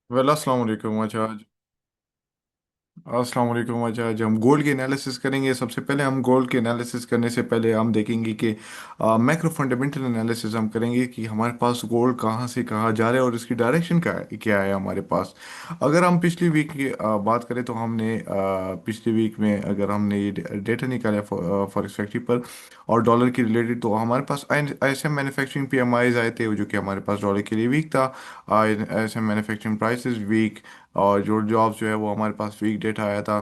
अस्सलाम वालेकुम। अच्छा, अस्सलाम वालेकुम। अच्छा, आज हम गोल्ड की एनालिसिस करेंगे। सबसे पहले हम गोल्ड के एनालिसिस करने से पहले हम देखेंगे कि मैक्रो फंडामेंटल एनालिसिस हम करेंगे कि हमारे पास गोल्ड कहाँ से कहाँ जा रहा है और इसकी डायरेक्शन क्या है हमारे पास। अगर हम पिछली वीक की बात करें तो हमने पिछली वीक में अगर हमने ये डेटा निकाला फॉरेक्स फैक्ट्री पर और डॉलर की रिलेटेड, तो हमारे पास ISM मैन्युफैक्चरिंग PMIs आए थे जो कि हमारे पास डॉलर के लिए वीक था। ISM मैन्युफैक्चरिंग प्राइसेस वीक, और जो जॉब्स जो है वो हमारे पास वीक डेटा आया था।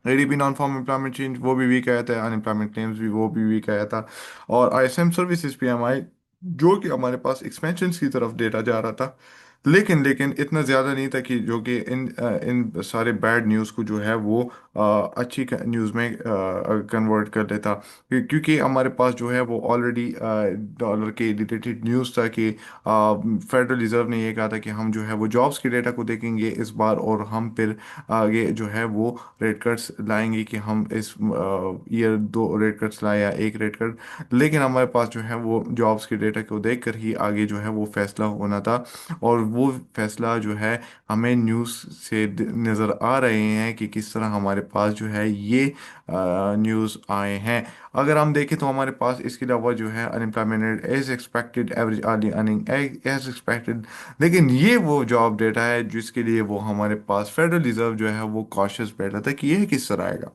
ADP non farm employment change वो भी वीक आया था, अनएम्प्लॉयमेंट क्लेम्स भी वो भी वीक आया था। और ISM सर्विसेज PMI जो कि हमारे पास एक्सपेंशन की तरफ डेटा जा रहा था, लेकिन लेकिन इतना ज़्यादा नहीं था कि जो कि इन सारे बैड न्यूज़ को जो है वो अच्छी न्यूज़ में कन्वर्ट कर देता। क्योंकि हमारे पास जो है वो ऑलरेडी डॉलर के रिलेटेड न्यूज़ था कि फेडरल रिजर्व ने ये कहा था कि हम जो है वो जॉब्स के डेटा को देखेंगे इस बार, और हम फिर आगे जो है वो रेट कट्स लाएंगे कि हम इस ईयर दो रेट कट्स लाए या एक रेट कट। लेकिन हमारे पास जो है वो जॉब्स के डेटा को देख कर ही आगे जो है वो फैसला होना था। और वो फैसला जो है हमें न्यूज़ से नज़र आ रहे हैं कि किस तरह हमारे पास जो है ये न्यूज़ आए हैं। अगर हम देखें तो हमारे पास इसके अलावा जो है unemployment as expected, average earning earning as expected. लेकिन ये वो जॉब डेटा है जिसके लिए वो हमारे पास फेडरल रिजर्व जो है वो कॉशियस बैठा था कि ये किस तरह आएगा।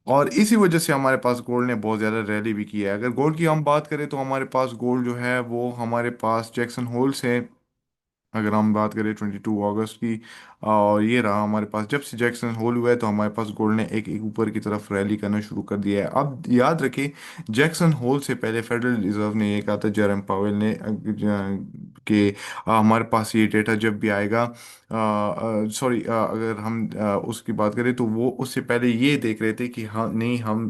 और इसी वजह से हमारे पास गोल्ड ने बहुत ज़्यादा रैली भी की है। अगर गोल्ड की हम बात करें तो हमारे पास गोल्ड जो है वो हमारे पास जैक्सन होल से, अगर हम बात करें 22 अगस्त की, और ये रहा हमारे पास जब से जैक्सन होल हुआ है तो हमारे पास गोल्ड ने एक एक ऊपर की तरफ रैली करना शुरू कर दिया है। अब याद रखें, जैक्सन होल से पहले फेडरल रिजर्व ने ये कहा था, जेरम पावेल ने कि हमारे पास ये डेटा जब भी आएगा, सॉरी, अगर हम उसकी बात करें तो वो उससे पहले ये देख रहे थे कि हाँ नहीं, हम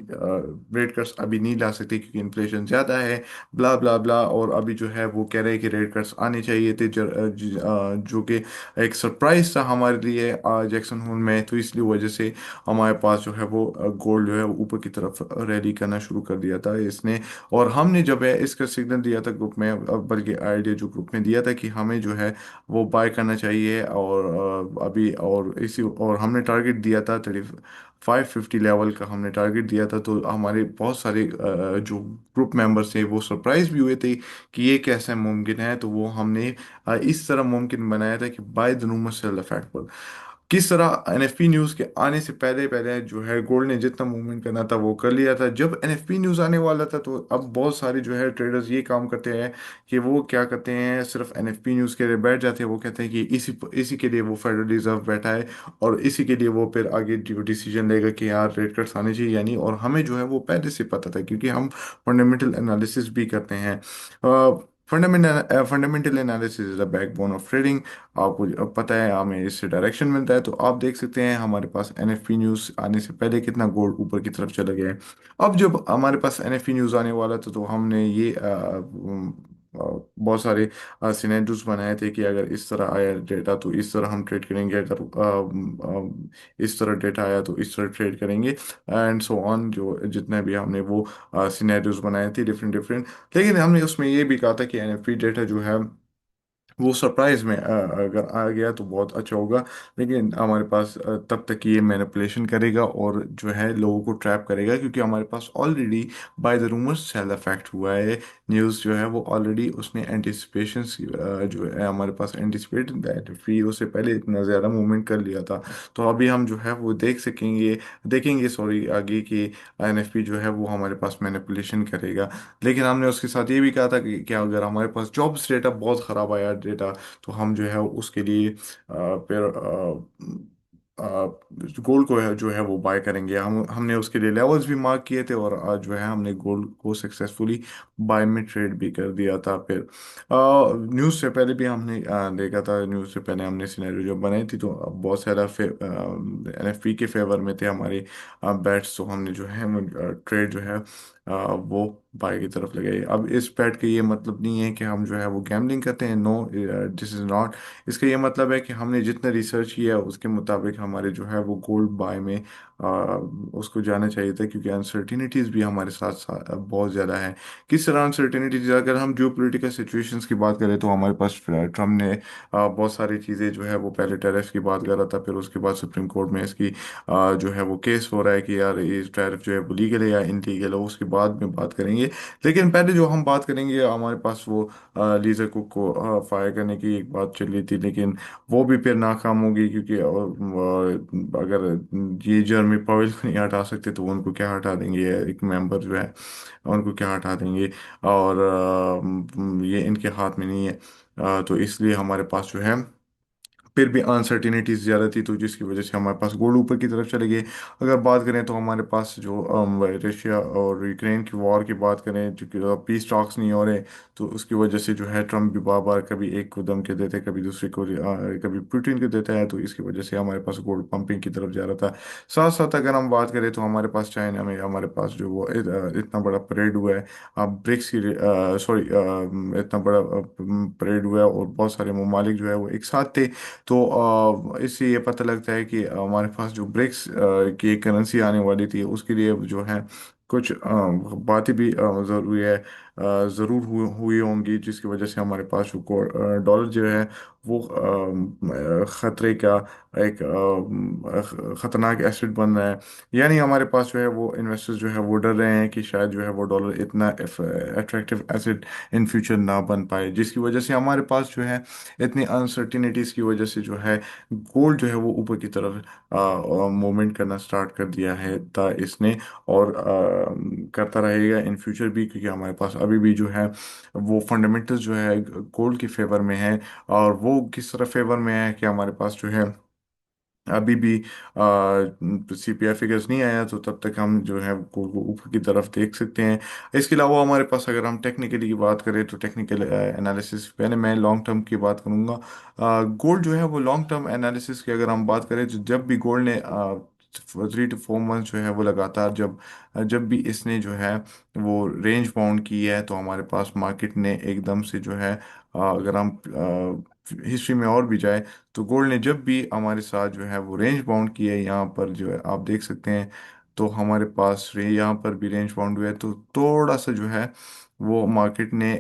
रेट कट्स अभी नहीं ला सकते क्योंकि इन्फ्लेशन ज़्यादा है, ब्ला ब्ला ब्ला। और अभी जो है वो कह रहे हैं कि रेट कट्स आने चाहिए थे, जो कि एक सरप्राइज था हमारे लिए जैक्सन होल में। तो इसलिए वजह से हमारे पास जो है वो गोल्ड जो है वो ऊपर की तरफ रैली करना शुरू कर दिया था इसने। और हमने जब है इसका सिग्नल दिया था ग्रुप में, बल्कि आइडिया जो ग्रुप में दिया था कि हमें जो है वो बाय करना चाहिए, और अभी और इसी और हमने टारगेट दिया था 550 लेवल का हमने टारगेट दिया था। तो हमारे बहुत सारे जो ग्रुप मेंबर्स थे वो सरप्राइज भी हुए थे कि ये कैसे मुमकिन है। तो वो हमने इस तरह मुमकिन बनाया था कि by the rumour cell the fact. किस तरह NFP न्यूज़ के आने से पहले पहले जो है गोल्ड ने जितना मूवमेंट करना था वो कर लिया था। जब NFP न्यूज़ आने वाला था तो अब बहुत सारे जो है ट्रेडर्स ये काम करते हैं कि वो क्या करते हैं, सिर्फ NFP न्यूज़ के लिए बैठ जाते हैं। वो कहते हैं कि इसी इसी के लिए वो फेडरल रिजर्व बैठा है, और इसी के लिए वो फिर आगे जो डिसीजन लेगा कि यार रेट कट्स आने चाहिए या नहीं। और हमें जो है वो पहले से पता था क्योंकि हम फंडामेंटल एनालिसिस भी करते हैं। Fundamental analysis is the backbone of trading. आपको पता है हमें इससे डायरेक्शन मिलता है। तो आप देख सकते हैं हमारे पास NFP न्यूज़ आने से पहले कितना गोल्ड ऊपर की तरफ चला गया है। अब जब हमारे पास NFP न्यूज़ आने वाला था तो हमने ये बहुत सारे सिनेरियोज बनाए थे कि अगर इस तरह आया डेटा तो इस तरह हम ट्रेड करेंगे, अगर इस तरह डेटा आया तो इस तरह ट्रेड करेंगे, एंड सो ऑन। जो जितने भी हमने वो सिनेरियोज बनाए थे डिफरेंट डिफरेंट। लेकिन हमने उसमें ये भी कहा था कि NFP डेटा जो है वो सरप्राइज में अगर आ गया तो बहुत अच्छा होगा। लेकिन हमारे पास तब तक ये मैनिपुलेशन करेगा और जो है लोगों को ट्रैप करेगा, क्योंकि हमारे पास already buy the rumours sell effect हुआ है। न्यूज़ जो है वो ऑलरेडी उसने एंटिसिपेशन जो है हमारे पास एंटिसिपेटेड दैट फ्री उससे पहले इतना ज़्यादा मूवमेंट कर लिया था। तो अभी हम जो है वो देखेंगे सॉरी आगे कि NFP जो है वो हमारे पास मैनिपुलेशन करेगा। लेकिन हमने उसके साथ ये भी कहा था कि क्या अगर हमारे पास जॉब्स डेटा बहुत ख़राब आया डेटा, तो हम जो है उसके लिए फिर गोल्ड को है जो है वो बाय करेंगे। हमने उसके लिए लेवल्स भी मार्क किए थे, और आज जो है हमने गोल्ड को सक्सेसफुली बाय में ट्रेड भी कर दिया था। फिर न्यूज़ से पहले भी हमने देखा था, न्यूज़ से पहले हमने सिनेरियो जो बनाई थी तो बहुत सारा NFP के फेवर में थे हमारे बैट्स। तो हमने जो है ट्रेड जो है वो बाय की तरफ लगे। अब इस बैट का ये मतलब नहीं है कि हम जो है वो गैम्बलिंग करते हैं, नो, दिस इज नॉट। इसका ये मतलब है कि हमने जितना रिसर्च किया है उसके मुताबिक हमारे जो है वो गोल्ड बाय में उसको जाना चाहिए था, क्योंकि अनसर्टिनिटीज भी हमारे साथ साथ बहुत ज़्यादा है। किस तरह अनसर्टिनिटीज, अगर हम जियो पोलिटिकल सिचुएशंस की बात करें तो हमारे पास ट्रम्प ने बहुत सारी चीज़ें जो है वो पहले टैरिफ की बात कर रहा था, फिर उसके बाद सुप्रीम कोर्ट में इसकी जो है वो केस हो रहा है कि यार ये टैरिफ जो है वो लीगल है या इनलीगल है, उसके बाद में बात करेंगे। लेकिन पहले जो हम बात करेंगे, हमारे पास वो लीजा कुक को फायर करने की एक बात चल रही थी, लेकिन वो भी फिर नाकाम होगी, क्योंकि अगर ये जर्मी पवेल को नहीं हटा सकते तो वो उनको क्या हटा देंगे, एक मेंबर जो है उनको क्या हटा देंगे। और ये इनके हाथ में नहीं है। तो इसलिए हमारे पास जो है फिर भी अनसर्टिनिटीज ज़्यादा थी, तो जिसकी वजह से हमारे पास गोल्ड ऊपर की तरफ चले गए। अगर बात करें तो हमारे पास जो रशिया और यूक्रेन की वॉर की बात करें, जो पीस टॉक्स नहीं हो रहे, तो उसकी वजह से जो है ट्रम्प भी बार बार कभी एक को धमकी देते हैं, कभी दूसरे को, कभी पुतिन को देता है, तो इसकी वजह से हमारे पास गोल्ड पंपिंग की तरफ जा रहा था। साथ साथ अगर हम बात करें तो हमारे पास चाइना में हमारे पास जो वो इतना बड़ा परेड हुआ है, ब्रिक्स की, सॉरी, इतना बड़ा परेड हुआ है और बहुत सारे ममालिक जो है वो एक साथ थे। तो इससे ये पता लगता है कि हमारे पास जो ब्रिक्स की एक करेंसी आने वाली थी, उसके लिए जो है कुछ बातें भी ज़रूरी है, ज़रूर हुई होंगी, जिसकी वजह से हमारे पास जो डॉलर जो है वो ख़तरे का एक ख़तरनाक एसेट बन रहा है। यानी हमारे पास जो है वो इन्वेस्टर्स जो है वो डर रहे हैं कि शायद जो है वो डॉलर इतना अट्रैक्टिव एसेट इन फ्यूचर ना बन पाए, जिसकी वजह से हमारे पास जो है इतनी अनसर्टिनिटीज की वजह से जो है गोल्ड जो है वो ऊपर की तरफ मूवमेंट करना स्टार्ट कर दिया है था इसने। और करता रहेगा इन फ्यूचर भी, क्योंकि हमारे पास अभी भी जो है वो फंडामेंटल्स जो है गोल्ड के फेवर में है। और वो किस तरह फेवर में है कि हमारे पास जो है अभी भी सीपीआई फिगर्स नहीं आया, तो तब तक हम जो है गोल्ड को ऊपर की तरफ देख सकते हैं। इसके अलावा हमारे पास अगर हम टेक्निकली की बात करें तो टेक्निकल एनालिसिस, पहले मैं लॉन्ग टर्म की बात करूंगा। गोल्ड जो है वो लॉन्ग टर्म एनालिसिस की अगर हम बात करें तो जब भी गोल्ड ने 3 to 4 मंथ जो है वो लगातार, जब भी इसने जो है वो रेंज बाउंड की है, तो हमारे पास मार्केट ने एकदम से जो है अगर हम हिस्ट्री में और भी जाए, तो गोल्ड ने जब भी हमारे साथ जो है वो रेंज बाउंड की है, यहाँ पर जो है आप देख सकते हैं, तो हमारे पास यहाँ पर भी रेंज बाउंड हुआ है, तो थोड़ा सा जो है वो मार्केट ने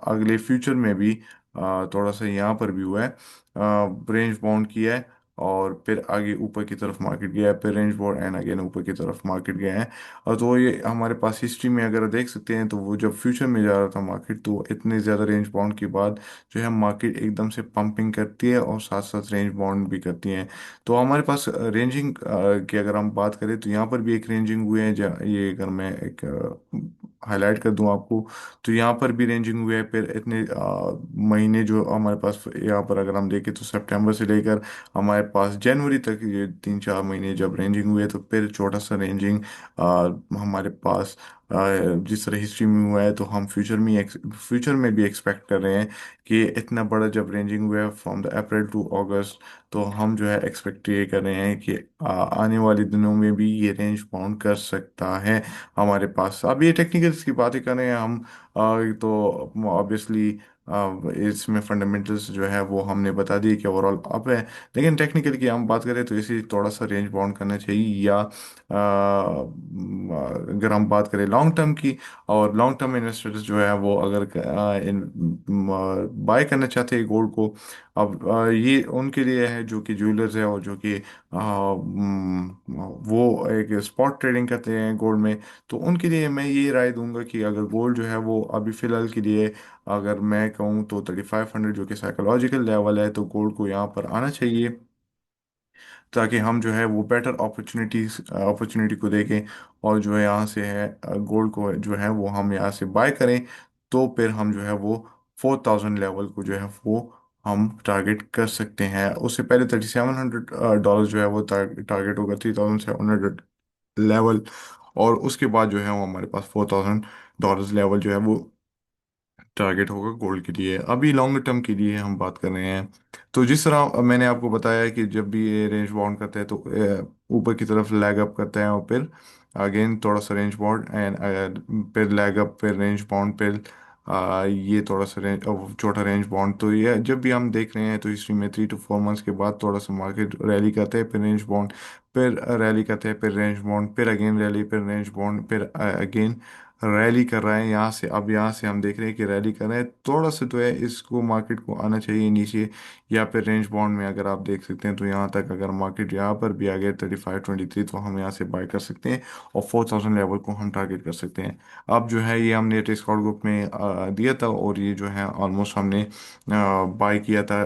अगले फ्यूचर में भी थोड़ा सा यहाँ पर भी हुआ है, रेंज बाउंड किया है, और फिर आगे ऊपर की तरफ मार्केट गया है, फिर रेंज बाउंड एंड अगेन ऊपर की तरफ मार्केट गया है। और तो ये हमारे पास हिस्ट्री में अगर देख सकते हैं, तो वो जब फ्यूचर में जा रहा था मार्केट, तो इतने ज़्यादा रेंज बाउंड के बाद जो है मार्केट एकदम से पंपिंग करती है और साथ साथ रेंज बाउंड भी करती है। तो हमारे पास रेंजिंग की अगर हम बात करें तो यहाँ पर भी एक रेंजिंग हुए हैं, ये अगर मैं एक हाईलाइट कर दूं आपको, तो यहाँ पर भी रेंजिंग हुए है। फिर इतने महीने जो हमारे पास यहाँ पर अगर हम देखें, तो सितंबर से लेकर हमारे पास जनवरी तक ये 3-4 महीने जब रेंजिंग हुए, तो फिर छोटा सा रेंजिंग हमारे पास जिस तरह हिस्ट्री में हुआ है, तो हम फ्यूचर में भी एक्सपेक्ट कर रहे हैं कि इतना बड़ा जब रेंजिंग हुआ है फ्रॉम द अप्रैल टू अगस्त, तो हम जो है एक्सपेक्ट ये कर रहे हैं कि आने वाले दिनों में भी ये रेंज बाउंड कर सकता है हमारे पास। अब ये टेक्निकल्स की बातें कर रहे हैं हम, तो ऑब्वियसली इसमें फंडामेंटल्स जो है वो हमने बता दिए कि ओवरऑल अप है। लेकिन टेक्निकल की हम बात करें तो इसे थोड़ा सा रेंज बाउंड करना चाहिए, या अगर हम बात करें लॉन्ग टर्म की, और लॉन्ग टर्म इन्वेस्टर्स जो है वो अगर इन बाय करना चाहते हैं गोल्ड को, अब ये उनके लिए है जो कि ज्वेलर्स है, और जो कि वो एक स्पॉट ट्रेडिंग करते हैं गोल्ड में, तो उनके लिए मैं ये राय दूंगा कि अगर गोल्ड जो है वो अभी फिलहाल के लिए, अगर मैं कहूँ तो 3500 जो कि साइकोलॉजिकल लेवल है, तो गोल्ड को यहाँ पर आना चाहिए, ताकि हम जो है वो बेटर अपॉर्चुनिटी को देखें, और जो है यहाँ से है गोल्ड को जो है वो हम यहाँ से बाय करें, तो फिर हम जो है वो 4000 लेवल को जो है वो हम टारगेट कर सकते हैं। उससे पहले $3700 जो है वो टारगेट होगा, 3700 लेवल। और उसके बाद जो है वो हमारे पास $4000 लेवल जो है वो टारगेट होगा गोल्ड के लिए। अभी लॉन्ग टर्म के लिए हम बात कर रहे हैं, तो जिस तरह मैंने आपको बताया कि जब भी ये रेंज बाउंड करता है, तो ऊपर की तरफ लैग अप करता है, और फिर अगेन थोड़ा सा रेंज बाउंड एंड फिर लैग अप, फिर रेंज बाउंड, फिर ये थोड़ा सा रेंज, छोटा रेंज बाउंड। तो ये जब भी हम देख रहे हैं तो हिस्ट्री में 3 to 4 मंथ्स के बाद थोड़ा सा मार्केट रैली करता है, फिर रेंज बाउंड, फिर रैली करता है, फिर रेंज बाउंड, फिर अगेन रैली, फिर रेंज बाउंड, फिर अगेन रैली कर रहा है यहाँ से। अब यहाँ से हम देख रहे हैं कि रैली कर रहा है, थोड़ा सा जो है इसको मार्केट को आना चाहिए नीचे, या फिर रेंज बाउंड में अगर आप देख सकते हैं तो यहाँ तक अगर मार्केट यहाँ पर भी आ गया 3523, तो हम यहाँ से बाय कर सकते हैं और 4000 लेवल को हम टारगेट कर सकते हैं। अब जो है ये हमने टेस्ट आउट ग्रुप में दिया था, और ये जो है ऑलमोस्ट हमने बाय किया था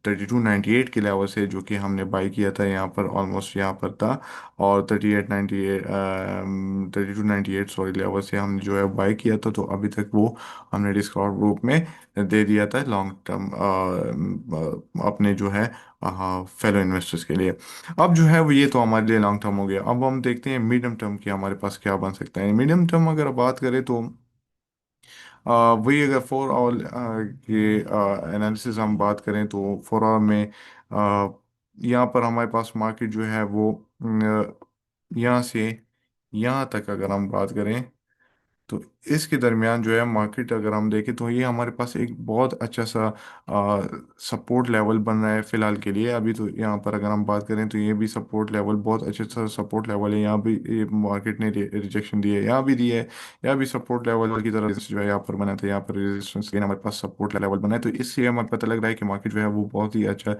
3298 के लेवल से, जो कि हमने बाय किया था यहाँ पर, ऑलमोस्ट यहाँ पर था। और 3898, 3298 सॉरी लेवल से हमने जो है बाय किया था, तो अभी तक वो हमने डिस्काउंट ग्रुप में दे दिया था लॉन्ग टर्म अपने जो है फेलो इन्वेस्टर्स के लिए। अब जो है वो ये तो हमारे लिए लॉन्ग टर्म हो गया। अब हम देखते हैं मीडियम टर्म की हमारे पास क्या बन सकता है। मीडियम टर्म अगर बात करें तो वही अगर 4 आवर के एनालिसिस हम बात करें तो 4 आवर में यहाँ पर हमारे पास मार्केट जो है वो यहाँ से यहाँ तक अगर हम बात करें तो इसके दरमियान जो है मार्केट अगर हम देखें तो ये हमारे पास एक बहुत अच्छा सा सपोर्ट लेवल बन रहा है फिलहाल के लिए। अभी तो यहाँ पर अगर हम बात करें तो ये भी सपोर्ट लेवल बहुत अच्छा सा सपोर्ट लेवल है। यहाँ भी ये मार्केट ने रिजेक्शन दी है, यहाँ भी दी है, यहाँ भी सपोर्ट लेवल की तरह जो है यहाँ पर बना था, यहाँ पर रेजिस्टेंस लेकिन हमारे पास सपोर्ट लेवल बना है। तो इससे हमें पता लग रहा है कि मार्केट जो है वो बहुत ही अच्छा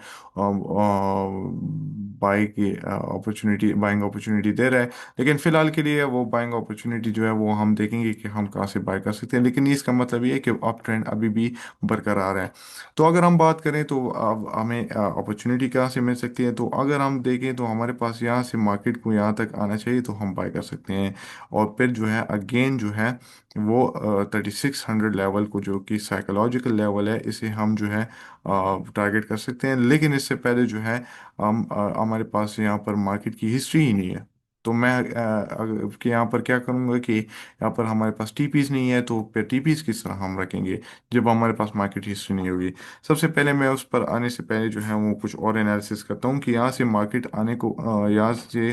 बाई की अपॉर्चुनिटी, बाइंग अपॉर्चुनिटी दे रहा है। लेकिन फिलहाल के लिए वो बाइंग अपॉर्चुनिटी जो है वो हम देखेंगे कि हम कहाँ से बाय कर सकते हैं, लेकिन इसका मतलब ये है कि अप ट्रेंड अभी भी बरकरार है। तो अगर हम बात करें तो अब हमें अपॉर्चुनिटी कहाँ से मिल सकती है, तो अगर हम देखें तो हमारे पास यहाँ से मार्केट को यहाँ तक आना चाहिए तो हम बाय कर सकते हैं। और फिर जो है अगेन जो है वो 3600 लेवल को, जो कि साइकोलॉजिकल लेवल है, इसे हम जो है टारगेट कर सकते हैं। लेकिन इससे पहले जो है हम हमारे पास यहाँ पर मार्केट की हिस्ट्री ही नहीं है। तो मैं कि यहाँ पर क्या करूँगा कि यहाँ पर हमारे पास टीपीस नहीं है, तो फिर टीपीस किस तरह हम रखेंगे जब हमारे पास मार्केट हिस्ट्री नहीं होगी। सबसे पहले मैं उस पर आने से पहले जो है वो कुछ और एनालिसिस करता हूँ कि यहाँ से मार्केट आने को यहाँ से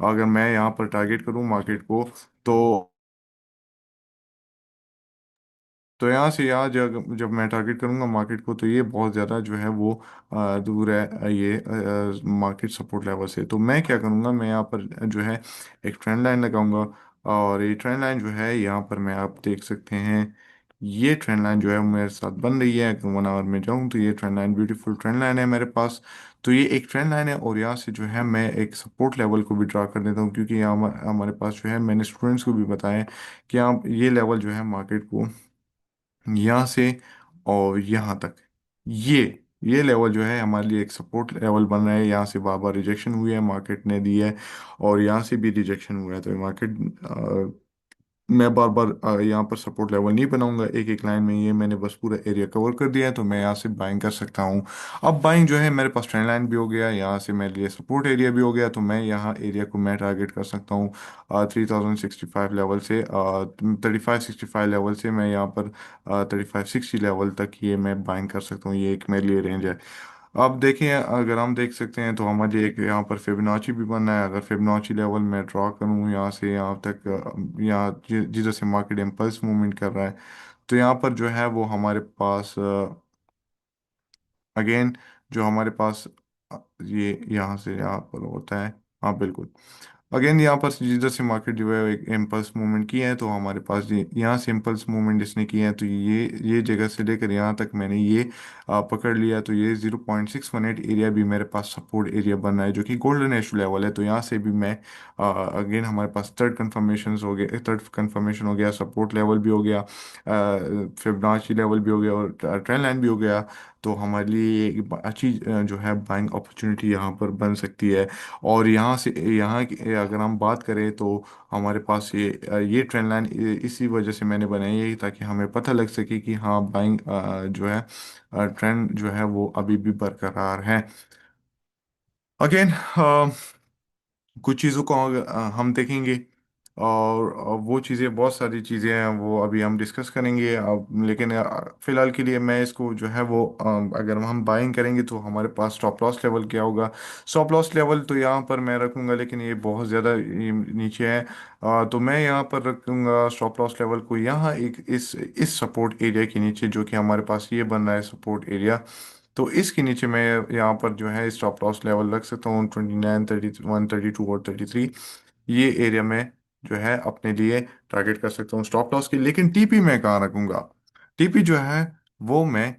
अगर मैं यहाँ पर टारगेट करूँ मार्केट को, तो यहाँ से यहाँ जब जब मैं टारगेट करूंगा मार्केट को, तो ये बहुत ज़्यादा जो है वो दूर है ये मार्केट सपोर्ट लेवल से। तो मैं क्या करूंगा, मैं यहाँ पर जो है एक ट्रेंड लाइन लगाऊंगा। और ये ट्रेंड लाइन जो है यहाँ पर मैं, आप देख सकते हैं, ये ट्रेंड लाइन जो है वो मेरे साथ बन रही है। अगर 1 आवर में जाऊँ तो ये trend line beautiful trend line है मेरे पास। तो ये एक ट्रेंड लाइन है, और यहाँ से जो है मैं एक सपोर्ट लेवल को भी ड्रा कर देता हूँ, क्योंकि यहाँ हमारे पास जो है, मैंने स्टूडेंट्स को भी बताया कि आप ये लेवल जो है मार्केट को यहाँ से और यहाँ तक, ये ये लेवल जो है हमारे लिए एक सपोर्ट लेवल बन रहा है। यहाँ से बार बार रिजेक्शन हुई है, मार्केट ने दी है, और यहाँ से भी रिजेक्शन हुआ है। तो मार्केट, मैं बार बार यहाँ पर सपोर्ट लेवल नहीं बनाऊंगा एक एक लाइन में, ये मैंने बस पूरा एरिया कवर कर दिया है, तो मैं यहाँ से बाइंग कर सकता हूँ। अब बाइंग जो है मेरे पास ट्रेंड लाइन भी हो गया, यहाँ से मेरे लिए सपोर्ट एरिया भी हो गया, तो मैं यहाँ एरिया को मैं टारगेट कर सकता हूँ 3065 लेवल से, 3565 लेवल से मैं यहाँ पर 3560 लेवल तक ये मैं बाइंग कर सकता हूँ। ये एक मेरे लिए रेंज है। अब देखिए, अगर हम देख सकते हैं तो हमारे एक यहाँ पर फिबोनाची भी बनना है। अगर फिबोनाची लेवल मैं ड्रॉ करूँ यहाँ से यहाँ तक, यहाँ जिधर से मार्केट इम्पल्स मूवमेंट कर रहा है, तो यहाँ पर जो है वो हमारे पास अगेन जो हमारे पास ये यहाँ से यहाँ पर होता है। हाँ बिल्कुल, अगेन यहाँ पर जिधर से मार्केट जो है एक इम्पल्स मूवमेंट किया है, तो हमारे पास ये यहाँ से इम्पल्स मूवमेंट इसने किया है, तो ये जगह से लेकर यहाँ तक मैंने ये पकड़ लिया। तो ये 0.618 एरिया भी मेरे पास सपोर्ट एरिया बन रहा है, जो कि गोल्डन एश लेवल है। तो यहाँ से भी मैं अगेन हमारे पास थर्ड कंफर्मेशन हो गया, थर्ड कंफर्मेशन हो गया, सपोर्ट लेवल भी हो गया, फिबोनाची लेवल भी हो गया, और ट्रेंड लाइन भी हो गया। तो हमारे लिए एक अच्छी जो है बाइंग अपॉर्चुनिटी यहाँ पर बन सकती है। और यहाँ से यहाँ अगर हम बात करें तो हमारे पास ये ट्रेंड लाइन इसी वजह से मैंने बनाई है, ताकि हमें पता लग सके कि हाँ बाइंग जो है ट्रेंड जो है वो अभी भी बरकरार है। अगेन कुछ चीज़ों को अगर, हम देखेंगे और वो चीज़ें, बहुत सारी चीज़ें हैं वो अभी हम डिस्कस करेंगे अब, लेकिन फिलहाल के लिए मैं इसको जो है वो अगर हम बाइंग करेंगे तो हमारे पास स्टॉप लॉस लेवल क्या होगा। स्टॉप लॉस लेवल तो यहाँ पर मैं रखूंगा, लेकिन ये बहुत ज़्यादा नीचे है। तो मैं यहाँ पर रखूंगा स्टॉप लॉस लेवल को यहाँ एक इस सपोर्ट एरिया के नीचे, जो कि हमारे पास ये बन रहा है सपोर्ट एरिया। तो इसके नीचे मैं यहाँ पर जो है स्टॉप लॉस लेवल रख सकता हूँ 29, 31, 32 और 33। ये एरिया में जो है अपने लिए टारगेट कर सकता हूँ स्टॉप लॉस की। लेकिन टीपी मैं कहाँ रखूंगा? टीपी जो है वो मैं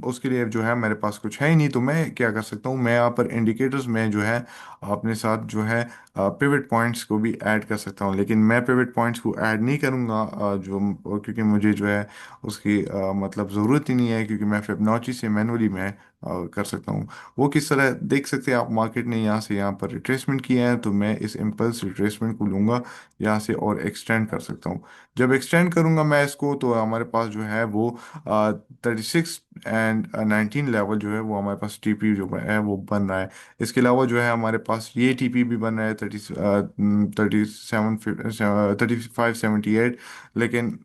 उसके लिए जो है मेरे पास कुछ है ही नहीं। तो मैं क्या कर सकता हूँ, मैं यहाँ पर इंडिकेटर्स में जो है अपने साथ जो है पिवट पॉइंट्स को भी ऐड कर सकता हूँ। लेकिन मैं पिवट पॉइंट्स को ऐड नहीं करूँगा क्योंकि मुझे जो है उसकी मतलब ज़रूरत ही नहीं है, क्योंकि मैं फिबोनाची से मैनुअली मैं कर सकता हूँ। वो किस तरह देख सकते हैं आप, मार्केट ने यहाँ से यहाँ पर रिट्रेसमेंट किया है, तो मैं इस इम्पल्स रिट्रेसमेंट को लूंगा यहाँ से और एक्सटेंड कर सकता हूँ। जब एक्सटेंड करूंगा मैं इसको, तो हमारे पास जो है वो 36 एंड 19 लेवल जो है वो हमारे पास टीपी जो है वो बन रहा है। इसके अलावा जो है हमारे पास ये टीपी भी बन रहा है 3578। लेकिन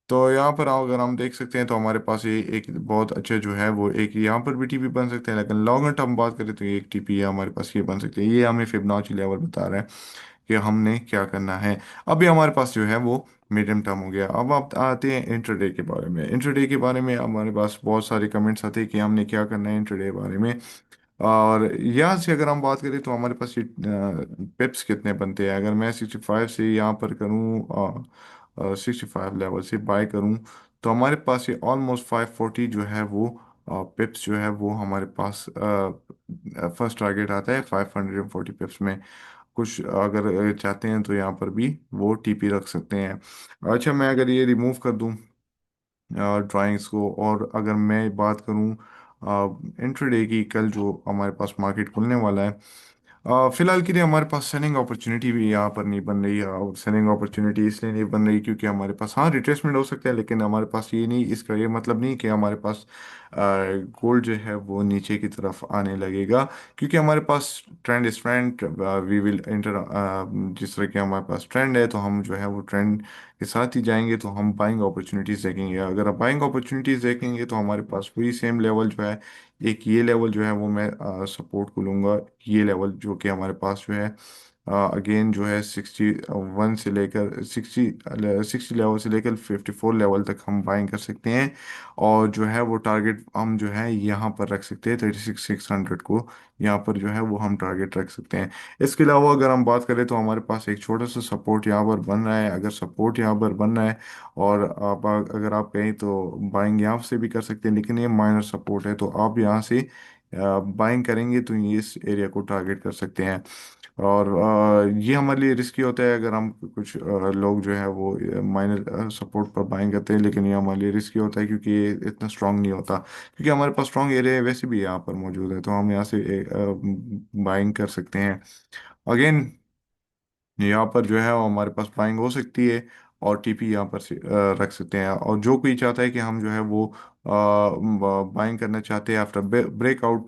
तो यहाँ पर अगर हम देख सकते हैं तो हमारे पास ये एक बहुत अच्छे जो है वो एक यहाँ पर भी टीपी बन सकते हैं। लेकिन लॉन्गर टर्म बात करें तो ये एक टीपी है हमारे पास, ये बन सकते हैं। ये हमें फिबोनाची लेवल बता रहा है कि हमने क्या करना है। अभी हमारे पास जो है वो मीडियम टर्म हो गया। अब आप आते हैं इंट्राडे के बारे में। इंट्राडे के बारे में हमारे पास बहुत सारे कमेंट्स आते हैं कि हमने क्या करना है इंट्राडे के बारे में। और यहाँ से अगर हम बात करें तो हमारे पास ये पिप्स कितने बनते हैं। अगर मैं 65 से यहाँ पर करूँ, 65 लेवल से बाय करूँ, तो हमारे पास ये ऑलमोस्ट 540 जो है वो पिप्स जो है वो हमारे पास फर्स्ट टारगेट आता है 540 पिप्स में। कुछ अगर चाहते हैं तो यहाँ पर भी वो टीपी रख सकते हैं। अच्छा, मैं अगर ये रिमूव कर दूँ ड्राइंग्स को, और अगर मैं बात करूँ इंट्राडे की, कल जो हमारे पास मार्केट खुलने वाला है, फिलहाल के लिए हमारे पास सेलिंग अपॉर्चुनिटी भी यहाँ पर नहीं बन रही है। और सेलिंग अपॉर्चुनिटी इसलिए नहीं बन रही क्योंकि हमारे पास हाँ रिट्रेसमेंट हो सकता है, लेकिन हमारे पास ये नहीं, इसका ये मतलब नहीं कि हमारे पास गोल्ड जो है वो नीचे की तरफ आने लगेगा। क्योंकि हमारे पास trend is trend, we will enter, जिस तरह के हमारे पास ट्रेंड है तो हम जो है वो ट्रेंड के साथ ही जाएंगे। तो हम बाइंग अपॉर्चुनिटीज देखेंगे। अगर आप बाइंग अपॉर्चुनिटीज देखेंगे तो हमारे पास वही सेम लेवल जो है, एक ये लेवल जो है वो मैं सपोर्ट को लूंगा। ये लेवल जो कि हमारे पास जो है अगेन जो है 61 से लेकर 60 लेवल से लेकर 54 लेवल तक हम बाइंग कर सकते हैं। और जो है वो टारगेट हम जो है यहाँ पर रख सकते हैं 36,600 को। यहाँ पर जो है वो हम टारगेट रख सकते हैं। इसके अलावा अगर हम बात करें तो हमारे पास एक छोटा सा सपोर्ट यहाँ पर बन रहा है। अगर सपोर्ट यहाँ पर बन रहा है और आप अगर आप कहें तो बाइंग यहाँ से भी कर सकते हैं, लेकिन ये माइनर सपोर्ट है, तो आप यहाँ से बाइंग करेंगे तो ये इस एरिया को टारगेट कर सकते हैं। और ये हमारे लिए रिस्की होता है अगर हम कुछ लोग जो है वो माइनर सपोर्ट पर बाइंग करते हैं, लेकिन ये हमारे लिए रिस्की होता है क्योंकि ये इतना स्ट्रांग नहीं होता। क्योंकि हमारे पास स्ट्रांग एरिया वैसे भी यहाँ पर मौजूद है, तो हम यहाँ से बाइंग कर सकते हैं। अगेन यहाँ पर जो है वो हमारे पास बाइंग हो सकती है और टीपी यहाँ पर से रख सकते हैं। और जो कोई चाहता है कि हम जो है वो बाइंग करना चाहते हैं आफ्टर ब्रेकआउट,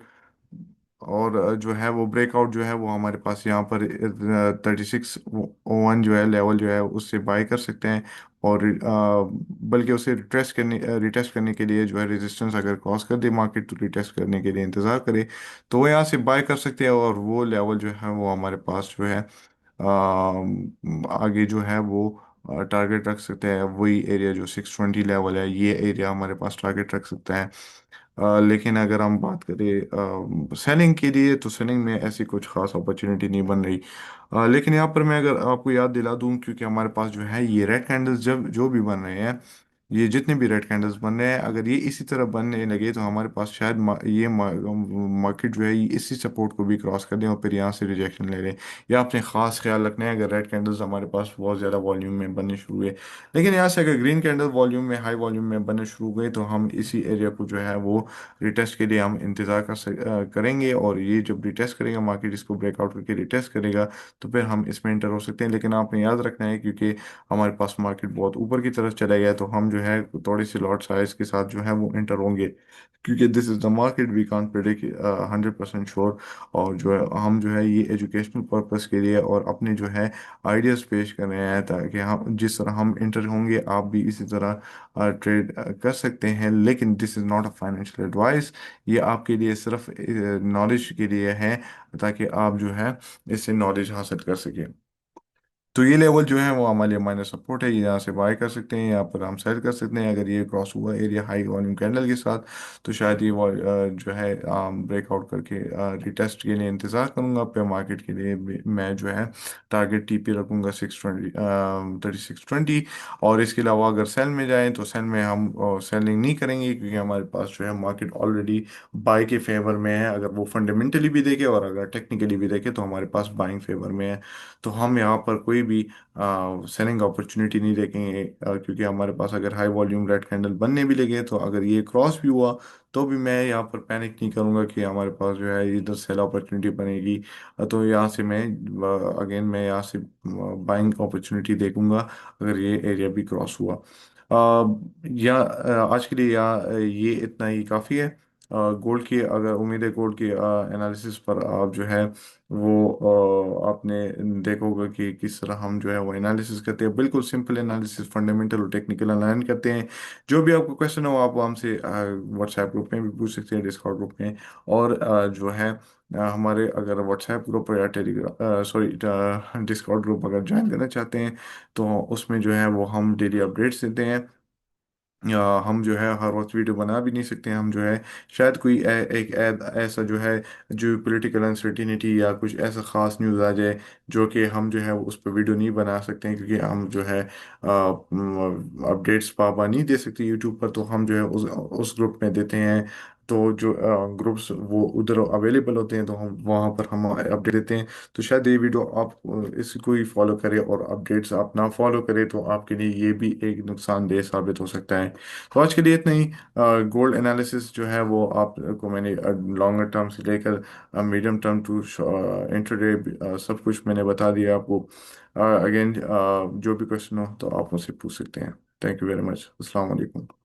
और जो है वो ब्रेकआउट जो है वो हमारे पास यहाँ पर 36 1 जो है लेवल जो है उससे बाय कर सकते हैं। और बल्कि उसे रिटेस्ट करने के लिए जो है रेजिस्टेंस अगर क्रॉस कर दे मार्केट, तो रिटेस्ट करने के लिए इंतज़ार करे, तो वो यहाँ से बाय कर सकते हैं। और वो लेवल जो है वो हमारे पास जो है आगे जो है वो टारगेट रख सकते हैं। वही एरिया जो 620 लेवल है, ये एरिया हमारे पास टारगेट रख सकता है। लेकिन अगर हम बात करें सेलिंग के लिए, तो सेलिंग में ऐसी कुछ खास अपॉर्चुनिटी नहीं बन रही। लेकिन यहाँ पर मैं अगर आपको याद दिला दूं, क्योंकि हमारे पास जो है ये रेड कैंडल्स जब जो भी बन रहे हैं, ये जितने भी रेड कैंडल्स बन रहे हैं, अगर ये इसी तरह बनने लगे तो हमारे पास शायद मार्केट जो है ये इसी सपोर्ट को भी क्रॉस कर दें और फिर यहाँ से रिजेक्शन ले लें। या आपने खास ख्याल रखना है अगर रेड कैंडल्स हमारे पास बहुत ज़्यादा वॉल्यूम में बनने शुरू हुए। लेकिन यहाँ से अगर ग्रीन कैंडल वॉल्यूम में हाई वॉल्यूम में बनने शुरू हुए, तो हम इसी एरिया को जो है वो रिटेस्ट के लिए हम इंतज़ार करेंगे। और ये जब रिटेस्ट करेगा मार्केट, इसको ब्रेकआउट करके रिटेस्ट करेगा, तो फिर हम इसमें इंटर हो सकते हैं। लेकिन आपने याद रखना है क्योंकि हमारे पास मार्केट बहुत ऊपर की तरफ चला गया, तो हम जो जो है थोड़ी सी लॉट साइज के साथ जो है वो इंटर होंगे, क्योंकि this is the market, we can't predict 100% sure. और जो है हम जो है ये एजुकेशनल पर्पस के लिए और अपने जो है आइडियाज़ पेश कर रहे हैं, ताकि हम जिस तरह हम इंटर होंगे आप भी इसी तरह ट्रेड कर सकते हैं। लेकिन this is not a financial advice, ये आपके लिए सिर्फ नॉलेज के लिए है, ताकि आप जो है इससे नॉलेज हासिल कर सकें। तो ये लेवल जो है वो हमारे लिए माइनस सपोर्ट है, ये यहाँ से बाय कर सकते हैं, यहाँ पर हम सेल कर सकते हैं। अगर ये क्रॉस हुआ एरिया हाई वॉल्यूम कैंडल के साथ, तो शायद ये जो है ब्रेकआउट करके रिटेस्ट के लिए इंतज़ार करूंगा। पे मार्केट के लिए मैं जो है टारगेट टीपी रखूंगा 620, 3620। और इसके अलावा अगर सेल में जाएं तो सेल में हम सेलिंग नहीं करेंगे, क्योंकि हमारे पास जो है मार्केट ऑलरेडी बाय के फेवर में है। अगर वो फंडामेंटली भी देखे और अगर टेक्निकली भी देखे तो हमारे पास बाइंग फेवर में है। तो हम यहाँ पर कोई भी सेलिंग अपॉर्चुनिटी नहीं देखेंगे, क्योंकि हमारे पास अगर हाई वॉल्यूम रेड कैंडल बनने भी लगे तो अगर ये क्रॉस भी हुआ तो भी मैं यहाँ पर पैनिक नहीं करूंगा कि हमारे पास जो है इधर सेल अपॉर्चुनिटी बनेगी। तो यहाँ से मैं अगेन मैं यहाँ से बाइंग अपॉर्चुनिटी देखूंगा अगर ये एरिया भी क्रॉस हुआ। आज के लिए ये इतना ही काफ़ी है। गोल्ड की अगर उम्मीद है, गोल्ड की एनालिसिस पर आप जो है वो आपने देखा होगा कि किस तरह हम जो है वो एनालिसिस करते हैं, बिल्कुल सिंपल एनालिसिस, फंडामेंटल और टेक्निकल अलाइन करते हैं। जो भी आपको क्वेश्चन हो आप हमसे व्हाट्सएप ग्रुप में भी पूछ सकते हैं, डिस्कॉर्ड ग्रुप में। और जो है हमारे अगर व्हाट्सएप ग्रुप या टेलीग्राम सॉरी डिस्कॉर्ड ग्रुप अगर ज्वाइन करना चाहते हैं तो उसमें जो है वो हम डेली अपडेट्स देते हैं। या हम जो है हर वक्त वीडियो बना भी नहीं सकते हैं, हम जो है शायद कोई ऐसा जो है जो पॉलिटिकल अनसर्टिनिटी या कुछ ऐसा ख़ास न्यूज़ आ जाए जो कि हम जो है उस पर वीडियो नहीं बना सकते हैं, क्योंकि हम जो है अपडेट्स पापा नहीं दे सकते यूट्यूब पर, तो हम जो है उस ग्रुप में देते हैं। तो जो ग्रुप्स वो उधर अवेलेबल होते हैं तो हम वहाँ पर हम अपडेट देते हैं। तो शायद ये वीडियो आप इसको ही फॉलो करें और अपडेट्स आप ना फॉलो करें तो आपके लिए ये भी एक नुकसानदेह साबित हो सकता है। तो आज के लिए इतना ही। गोल्ड एनालिसिस जो है वो आपको मैंने लॉन्गर टर्म से लेकर मीडियम टर्म टू इंटरडे सब कुछ मैंने बता दिया आपको। अगेन जो भी क्वेश्चन हो तो आप मुझसे पूछ सकते हैं। Thank you very much. अस्सलाम वालेकुम।